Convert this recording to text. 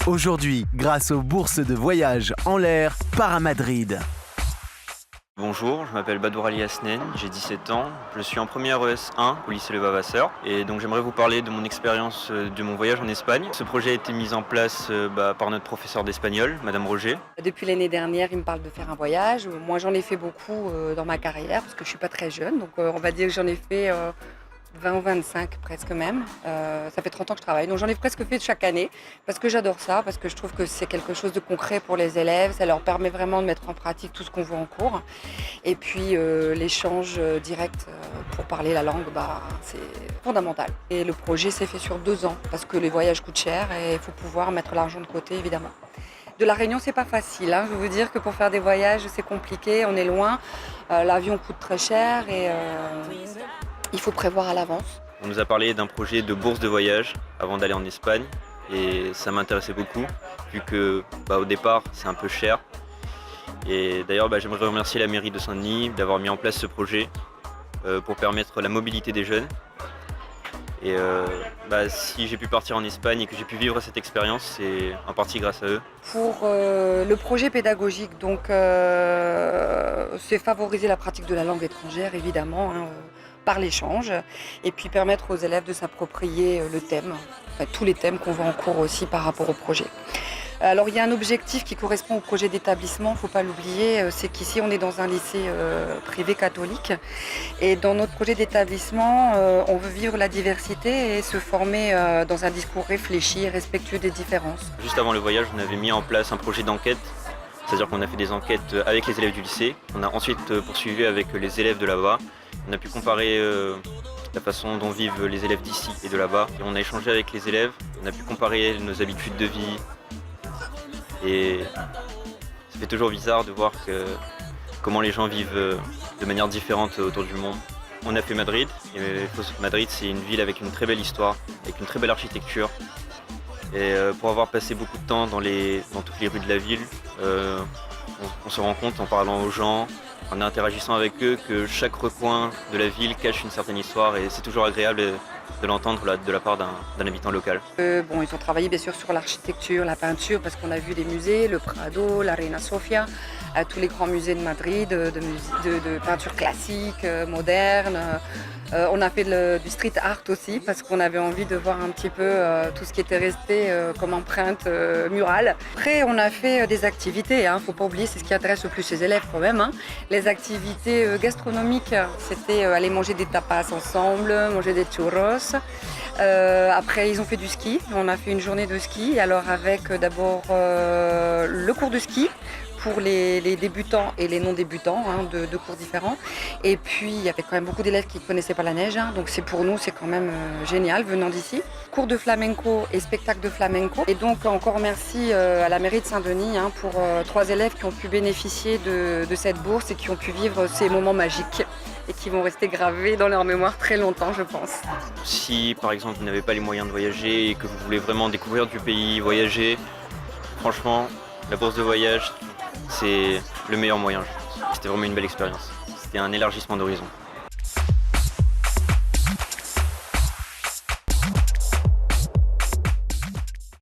Aujourd'hui, grâce aux bourses de voyage en l'air, part à Madrid. Bonjour, je m'appelle Badourali Asnen, j'ai 17 ans, je suis en première ES1 au lycée Le Vavasseur et donc j'aimerais vous parler de mon expérience de mon voyage en Espagne. Ce projet a été mis en place par notre professeur d'espagnol, Madame Roger. Depuis l'année dernière, il me parle de faire un voyage. Moi, j'en ai fait beaucoup dans ma carrière parce que je suis pas très jeune, donc on va dire que j'en ai fait 20 ou 25 presque même. Ça fait 30 ans que je travaille, donc j'en ai presque fait chaque année parce que j'adore ça, parce que je trouve que c'est quelque chose de concret pour les élèves. Ça leur permet vraiment de mettre en pratique tout ce qu'on voit en cours. Et puis l'échange direct pour parler la langue, c'est fondamental. Et le projet s'est fait sur 2 ans parce que les voyages coûtent cher et il faut pouvoir mettre l'argent de côté évidemment. De La Réunion, c'est pas facile. Je veux vous dire que pour faire des voyages, c'est compliqué, on est loin. L'avion coûte très cher et il faut prévoir à l'avance. On nous a parlé d'un projet de bourse de voyage avant d'aller en Espagne et ça m'intéressait beaucoup vu que au départ c'est un peu cher. Et d'ailleurs j'aimerais remercier la mairie de Saint-Denis d'avoir mis en place ce projet pour permettre la mobilité des jeunes. Et si j'ai pu partir en Espagne et que j'ai pu vivre cette expérience, c'est en partie grâce à eux. Pour le projet pédagogique, c'est favoriser la pratique de la langue étrangère évidemment, par l'échange, et puis permettre aux élèves de s'approprier le thème, tous les thèmes qu'on voit en cours aussi par rapport au projet. Alors il y a un objectif qui correspond au projet d'établissement, il ne faut pas l'oublier, c'est qu'ici on est dans un lycée privé catholique et dans notre projet d'établissement, on veut vivre la diversité et se former dans un discours réfléchi et respectueux des différences. Juste avant le voyage, on avait mis en place un projet d'enquête, c'est-à-dire qu'on a fait des enquêtes avec les élèves du lycée, on a ensuite poursuivi avec les élèves de là-bas, on a pu comparer la façon dont vivent les élèves d'ici et de là-bas et on a échangé avec les élèves, on a pu comparer nos habitudes de vie. Et ça fait toujours bizarre de voir comment les gens vivent de manière différente autour du monde. On a fait Madrid, et Madrid c'est une ville avec une très belle histoire, avec une très belle architecture. Et pour avoir passé beaucoup de temps dans toutes les rues de la ville, on se rend compte en parlant aux gens, en interagissant avec eux, que chaque recoin de la ville cache une certaine histoire et c'est toujours agréable de l'entendre de la part d'un habitant local. Ils ont travaillé bien sûr sur l'architecture, la peinture, parce qu'on a vu des musées, le Prado, la Reina Sofia, tous les grands musées de Madrid, de peinture classique, moderne. On a fait du street art aussi, parce qu'on avait envie de voir un petit peu tout ce qui était resté comme empreinte murale. Après, on a fait des activités, faut pas oublier, c'est ce qui intéresse le plus les élèves quand même. Les activités gastronomiques, c'était aller manger des tapas ensemble, manger des churros. Après, ils ont fait du ski. On a fait une journée de ski. Alors avec d'abord le cours de ski pour les débutants et les non-débutants, de cours différents. Et puis, il y avait quand même beaucoup d'élèves qui ne connaissaient pas la neige. Donc pour nous, c'est quand même génial venant d'ici. Cours de flamenco et spectacle de flamenco. Et donc, encore merci à la mairie de Saint-Denis pour 3 élèves qui ont pu bénéficier de cette bourse et qui ont pu vivre ces moments magiques et qui vont rester gravés dans leur mémoire très longtemps, je pense. Si, par exemple, vous n'avez pas les moyens de voyager et que vous voulez vraiment découvrir du pays, voyager, franchement, la bourse de voyage, c'est le meilleur moyen. C'était vraiment une belle expérience. C'était un élargissement d'horizon.